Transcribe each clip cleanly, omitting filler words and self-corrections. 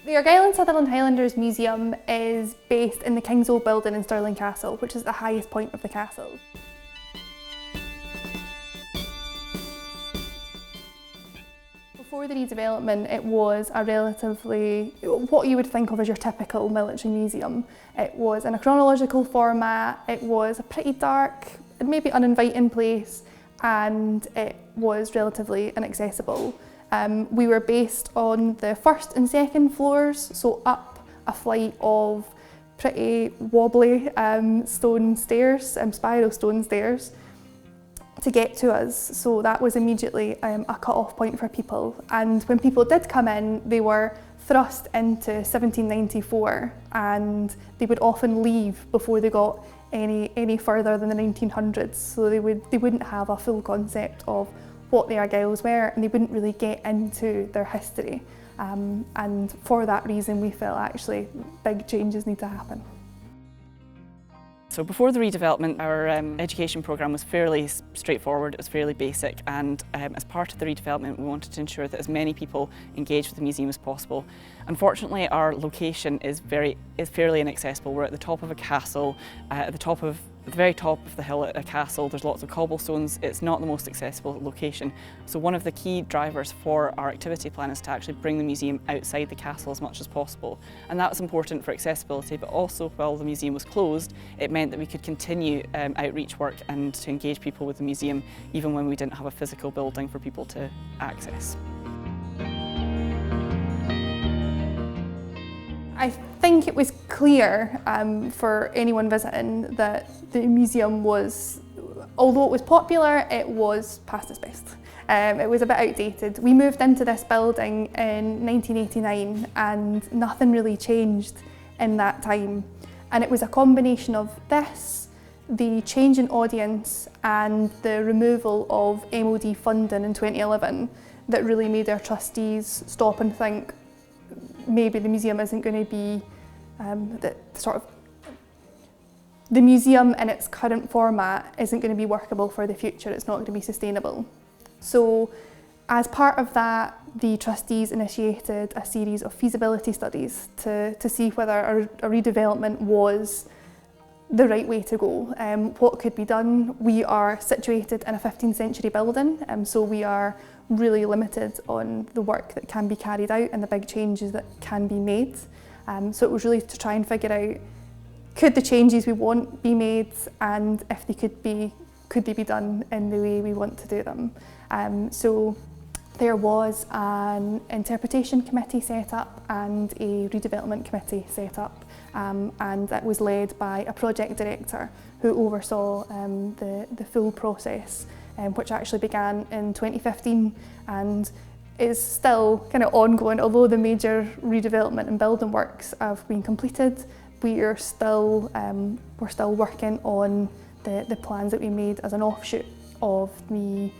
The Argyll and Sutherland Highlanders Museum is based in the King's Old Building in Stirling Castle, which is the highest point of the castle. Before the redevelopment, it was a relatively, what you would think of as your typical military museum. It was in a chronological format, it was a pretty dark and maybe uninviting place, and it was relatively inaccessible. We were based on the first and second floors, so up a flight of pretty wobbly stone stairs, spiral stone stairs, to get to us. So that was immediately a cut-off point for people. And when people did come in, they were thrust into 1794, and they would often leave before they got any further than the 1900s. So they wouldn't have a full concept of what the Argylls were, and they wouldn't really get into their history. And for that reason, we felt actually big changes need to happen. So before the redevelopment, our education programme was fairly straightforward, it was fairly basic, and as part of the redevelopment we wanted to ensure that as many people engaged with the museum as possible. Unfortunately, our location is fairly inaccessible. We're at the top of a castle, at the very top of the hill at a castle. There's lots of cobblestones. It's not the most accessible location. So one of the key drivers for our activity plan is to actually bring the museum outside the castle as much as possible. And that was important for accessibility, but also while the museum was closed, it meant that we could continue outreach work and to engage people with the museum even when we didn't have a physical building for people to access. I think it was clear for anyone visiting that the museum was, although it was popular, it was past its best. It was a bit outdated. We moved into this building in 1989 and nothing really changed in that time. And it was a combination of this, the change in audience and the removal of MOD funding in 2011 that really made our trustees stop and think, maybe the museum isn't going to be the museum in its current format isn't going to be workable for the future. It's not going to be sustainable. So as part of that, the trustees initiated a series of feasibility studies to see whether a redevelopment was the right way to go. What could be done? We are situated in a 15th century building, so we are really limited on the work that can be carried out and the big changes that can be made. So it was really to try and figure out, could the changes we want be made, and if they could they be done in the way we want to do them. So there was an interpretation committee set up and a redevelopment committee set up, and that was led by a project director who oversaw the full process, which actually began in 2015 and is still kind of ongoing. Although the major redevelopment and building works have been completed, we're still working on the plans that we made as an offshoot of the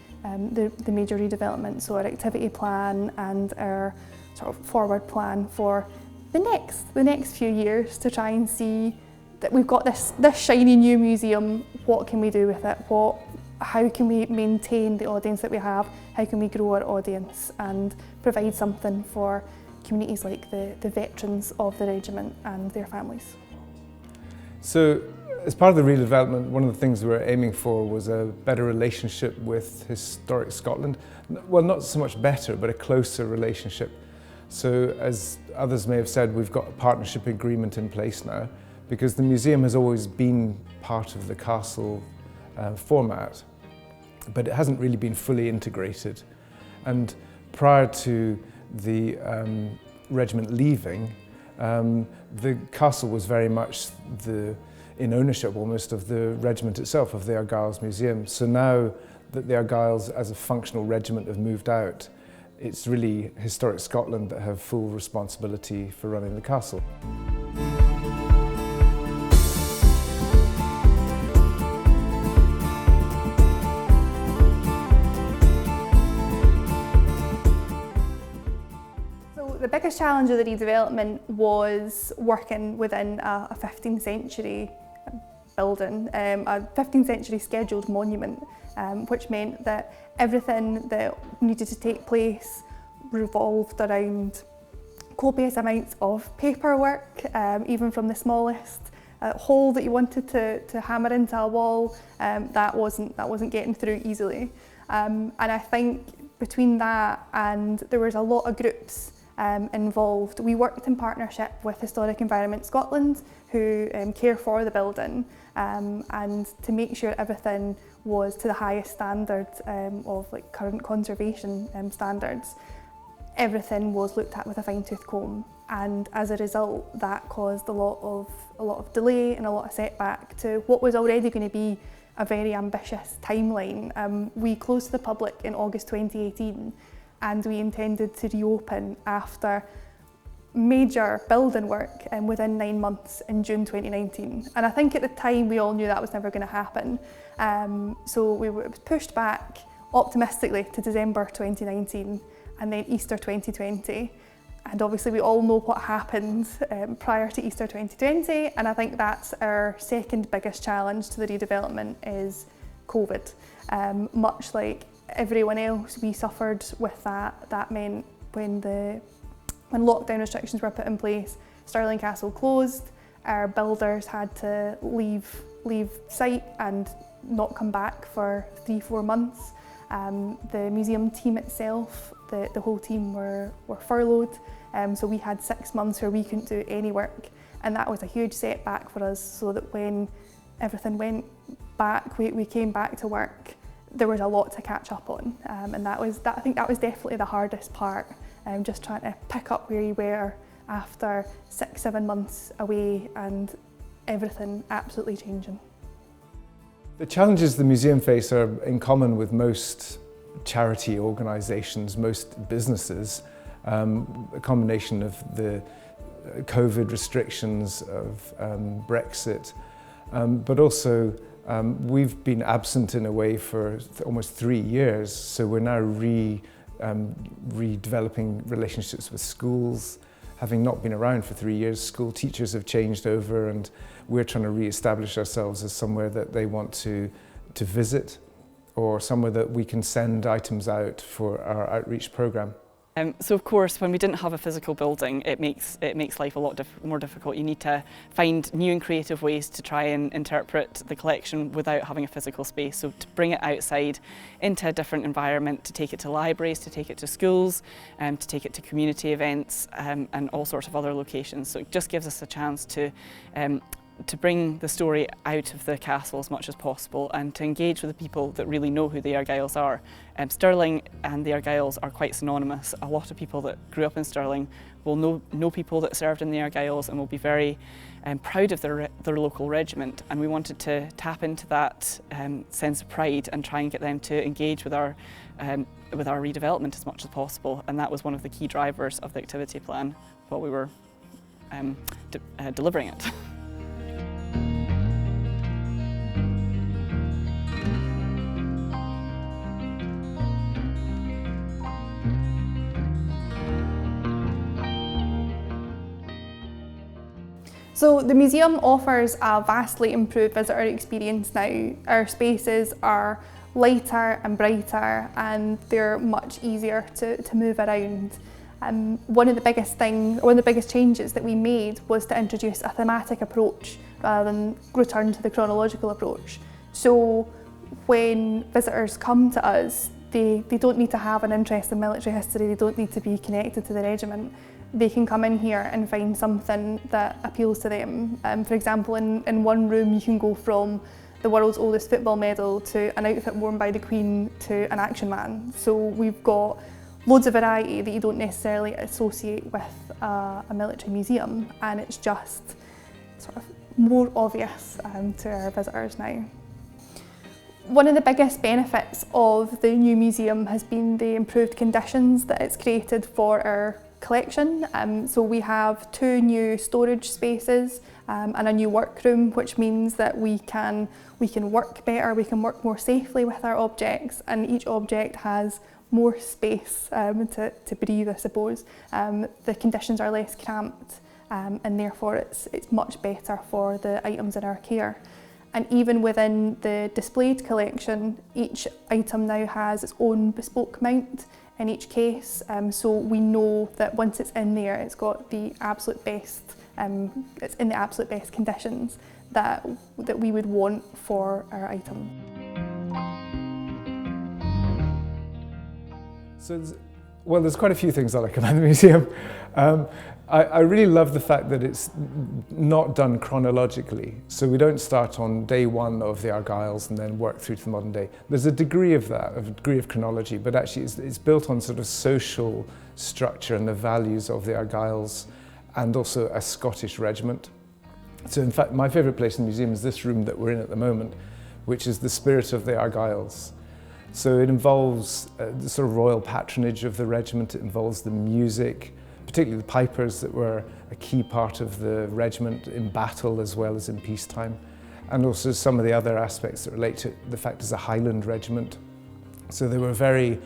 major redevelopment. So our activity plan and our sort of forward plan for the next few years to try and see that we've got this shiny new museum. What can we do with it? How can we maintain the audience that we have? How can we grow our audience and provide something for communities like the veterans of the regiment and their families? So, as part of the redevelopment, one of the things we were aiming for was a better relationship with historic Scotland. Well, not so much better, but a closer relationship. So, as others may have said, we've got a partnership agreement in place now, because the museum has always been part of the castle format, but it hasn't really been fully integrated. And prior to the regiment leaving, the castle was very much in ownership almost of the regiment itself, of the Argyll's Museum. So now that the Argylls as a functional regiment have moved out, it's really Historic Scotland that have full responsibility for running the castle. The biggest challenge of the redevelopment was working within a 15th century building, a 15th century scheduled monument, which meant that everything that needed to take place revolved around copious amounts of paperwork, even from the smallest hole that you wanted to hammer into a wall, that wasn't getting through easily. And I think between that and there was a lot of groups involved. We worked in partnership with Historic Environment Scotland, who care for the building, and to make sure everything was to the highest standard of like current conservation standards. Everything was looked at with a fine-tooth comb, and as a result that caused a lot of delay and a lot of setback to what was already going to be a very ambitious timeline. We closed to the public in August 2018, and we intended to reopen after major building work within 9 months in June 2019. And I think at the time we all knew that was never going to happen. So it was pushed back optimistically to December 2019 and then Easter 2020. And obviously we all know what happened prior to Easter 2020, and I think that's our second biggest challenge to the redevelopment is COVID. Much like everyone else, we suffered with that. That meant when lockdown restrictions were put in place, Stirling Castle closed, our builders had to leave site and not come back for 3-4 months. The museum team itself, the whole team were furloughed, so we had 6 months where we couldn't do any work, and that was a huge setback for us, so that when everything went back, we came back to work, there was a lot to catch up on, and I think that was definitely the hardest part, just trying to pick up where you were after 6-7 months away and everything absolutely changing. The challenges the museum face are in common with most charity organisations, most businesses. A combination of the COVID restrictions, of Brexit, but also we've been absent in a way for almost 3 years, so we're now redeveloping relationships with schools. Having not been around for 3 years, school teachers have changed over, and we're trying to re-establish ourselves as somewhere that they want to visit, or somewhere that we can send items out for our outreach programme. So of course, when we didn't have a physical building, it makes life a lot more difficult. You need to find new and creative ways to try and interpret the collection without having a physical space. So to bring it outside into a different environment, to take it to libraries, to take it to schools, to take it to community events, and all sorts of other locations. So it just gives us a chance to bring the story out of the castle as much as possible and to engage with the people that really know who the Argylls are. Stirling and the Argylls are quite synonymous. A lot of people that grew up in Stirling will know people that served in the Argylls and will be very proud of their local regiment, and we wanted to tap into that sense of pride and try and get them to engage with our redevelopment as much as possible, and that was one of the key drivers of the activity plan while we were delivering it. So the museum offers a vastly improved visitor experience now. Our spaces are lighter and brighter, and they're much easier to move around. One of the biggest changes that we made was to introduce a thematic approach rather than return to the chronological approach. So when visitors come to us, they don't need to have an interest in military history, they don't need to be connected to the regiment. They can come in here and find something that appeals to them. For example, in one room you can go from the world's oldest football medal to an outfit worn by the Queen to an action man. So we've got loads of variety that you don't necessarily associate with a military museum, and it's just sort of more obvious to our visitors now. One of the biggest benefits of the new museum has been the improved conditions that it's created for our collection. So we have 2 new storage spaces and a new workroom, which means that we can work better, we can work more safely with our objects, and each object has more space to breathe, I suppose. The conditions are less cramped, and therefore it's much better for the items in our care. And even within the displayed collection, each item now has its own bespoke mount in each case, so we know that once it's in there, it's got the absolute best, it's in the absolute best conditions that we would want for our item. So, there's quite a few things I like about the museum. I really love the fact that it's not done chronologically. So we don't start on day one of the Argylls and then work through to the modern day. There's a degree of that, a degree of chronology, but actually it's built on sort of social structure and the values of the Argylls and also a Scottish regiment. So in fact, my favourite place in the museum is this room that we're in at the moment, which is the spirit of the Argylls. So it involves the sort of royal patronage of the regiment, it involves the music, particularly the pipers that were a key part of the regiment in battle as well as in peacetime, and also some of the other aspects that relate to the fact it's a Highland regiment. So they were very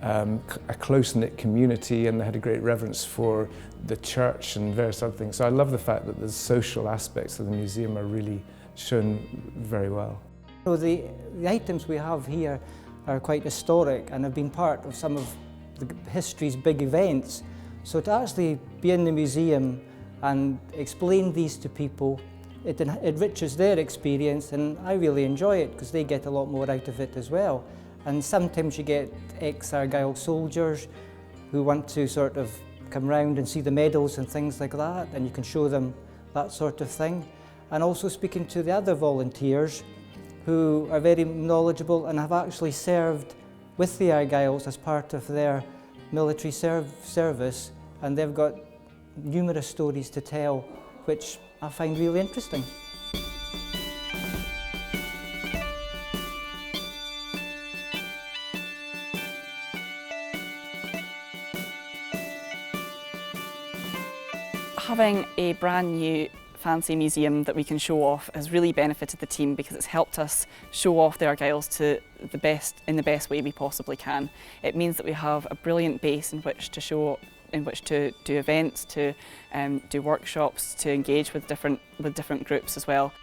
a close-knit community, and they had a great reverence for the church and various other things. So I love the fact that the social aspects of the museum are really shown very well. So the items we have here are quite historic and have been part of some of the history's big events. So to actually be in the museum and explain these to people, it enriches their experience, and I really enjoy it because they get a lot more out of it as well. And sometimes you get ex-Argyll soldiers who want to sort of come round and see the medals and things like that, and you can show them that sort of thing. And also speaking to the other volunteers who are very knowledgeable and have actually served with the Argylls as part of their military service, and they've got numerous stories to tell, which I find really interesting. Having a brand new fancy museum that we can show off has really benefited the team because it's helped us show off the Argylls to in the best way we possibly can. It means that we have a brilliant base in which to do events, to do workshops, to engage with different groups as well.